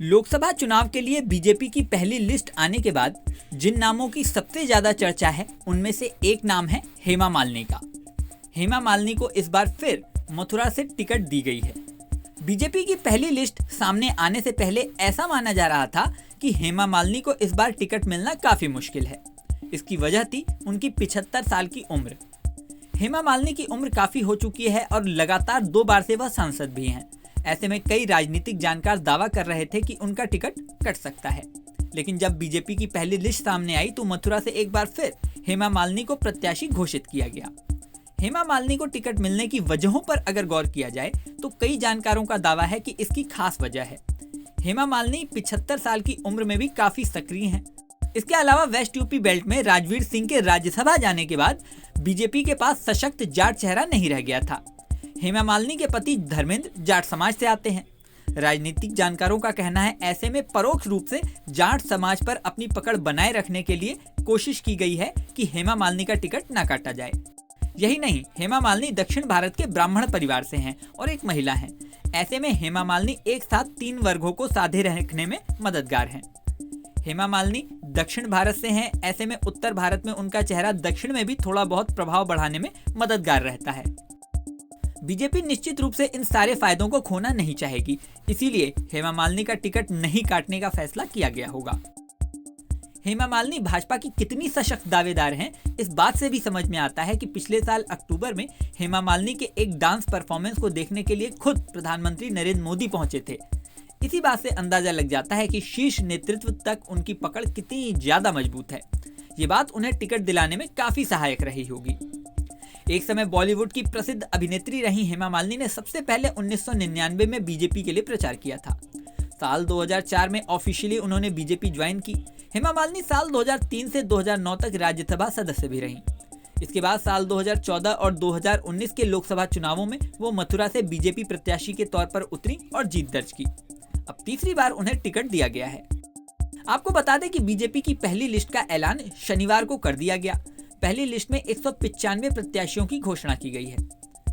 लोकसभा चुनाव के लिए बीजेपी की पहली लिस्ट आने के बाद जिन नामों की सबसे ज्यादा चर्चा है उनमें से एक नाम है हेमा मालिनी का। हेमा मालिनी को इस बार फिर मथुरा से टिकट दी गई है। बीजेपी की पहली लिस्ट सामने आने से पहले ऐसा माना जा रहा था कि हेमा मालिनी को इस बार टिकट मिलना काफी मुश्किल है। इसकी वजह थी उनकी 75 साल की उम्र। हेमा मालिनी की उम्र काफी हो चुकी है और लगातार 2 बार से वह सांसद भी हैं। ऐसे में कई राजनीतिक जानकार दावा कर रहे थे कि उनका टिकट कट सकता है। लेकिन जब बीजेपी की पहली लिस्ट सामने आई तो मथुरा से एक बार फिर हेमा मालिनी को प्रत्याशी घोषित किया गया। हेमा मालिनी को टिकट मिलने की वजहों पर अगर गौर किया जाए तो कई जानकारों का दावा है कि इसकी खास वजह है। हेमा मालिनी 75 साल की उम्र में भी काफी सक्रिय हैं। इसके अलावा वेस्ट यूपी बेल्ट में राजवीर सिंह के राज्यसभा जाने के बाद बीजेपी के पास सशक्त जाट चेहरा नहीं रह गया था। हेमा मालिनी के पति धर्मेंद्र जाट समाज से आते हैं। राजनीतिक जानकारों का कहना है ऐसे में परोक्ष रूप से जाट समाज पर अपनी पकड़ बनाए रखने के लिए कोशिश की गई है कि हेमा मालिनी का टिकट न काटा जाए। यही नहीं, हेमा मालिनी दक्षिण भारत के ब्राह्मण परिवार से हैं और एक महिला हैं। ऐसे में हेमा मालिनी एक साथ 3 वर्गों को साधे रखने में मददगार हैं। हेमा मालिनी दक्षिण भारत से हैं, ऐसे में उत्तर भारत में उनका चेहरा दक्षिण में भी थोड़ा बहुत प्रभाव बढ़ाने में मददगार रहता है। बीजेपी निश्चित रूप से इन सारे फायदों को खोना नहीं चाहेगी, इसीलिए हेमा मालिनी का टिकट नहीं काटने का फैसला किया गया होगा। हेमा मालिनी भाजपा की कितनी सशक्त दावेदार हैं, इस बात से भी समझ में आता है कि पिछले साल अक्टूबर में हेमा मालिनी के एक डांस परफॉर्मेंस को देखने के लिए खुद प्रधानमंत्री नरेंद्र मोदी पहुंचे थे। इसी बात से अंदाजा लग जाता है कि शीर्ष नेतृत्व तक उनकी पकड़ कितनी ज्यादा मजबूत है। ये बात उन्हें टिकट दिलाने में काफी सहायक रही होगी। एक समय बॉलीवुड की प्रसिद्ध अभिनेत्री रही हेमा मालिनी ने सबसे पहले 1999 में बीजेपी के लिए प्रचार किया था। साल 2004 में ऑफिशियली उन्होंने बीजेपी ज्वाइन की। हेमा मालिनी साल 2003 से 2009 तक राज्यसभा सदस्य भी रहीं। इसके बाद साल 2014 और 2019 के लोकसभा चुनावों में वो मथुरा से बीजेपी प्रत्याशी के तौर पर उतरी और जीत दर्ज की। अब तीसरी बार उन्हें टिकट दिया गया है। आपको बता दें कि बीजेपी की पहली लिस्ट का ऐलान शनिवार को कर दिया गया। पहली लिस्ट में 195 प्रत्याशियों की घोषणा की गई है।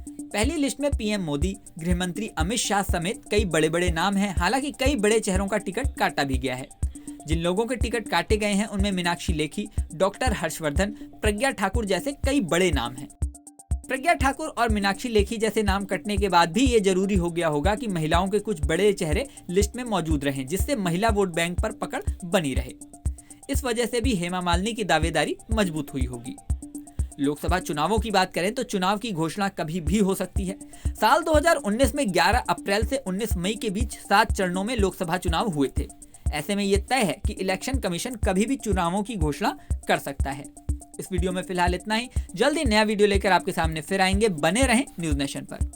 पहली लिस्ट में पीएम मोदी, गृह मंत्री अमित शाह समेत कई बड़े बड़े नाम हैं। हालांकि कई बड़े चेहरों का टिकट काटा भी गया है। जिन लोगों के टिकट काटे गए हैं उनमें मीनाक्षी लेखी, डॉक्टर हर्षवर्धन, प्रज्ञा ठाकुर जैसे कई बड़े नाम हैं। प्रज्ञा ठाकुर और मीनाक्षी लेखी जैसे नाम कटने के बाद भी ये जरूरी हो गया होगा कि महिलाओं के कुछ बड़े चेहरे लिस्ट में मौजूद रहें, जिससे महिला वोट बैंक पर पकड़ बनी रहे। इस वजह से भी हेमा मालिनी की दावेदारी मजबूत हुई होगी। लोकसभा चुनावों की बात करें तो चुनाव की घोषणा कभी भी हो सकती है। साल 2019 में 11 अप्रैल से 19 मई के बीच 7 चरणों में लोकसभा चुनाव हुए थे। ऐसे में यह तय है कि इलेक्शन कमीशन कभी भी चुनावों की घोषणा कर सकता है। इस वीडियो में फिलहाल इतना ही। जल्दी नया वीडियो लेकर आपके सामने फिर आएंगे। बने रहें न्यूज़ नेशन पर।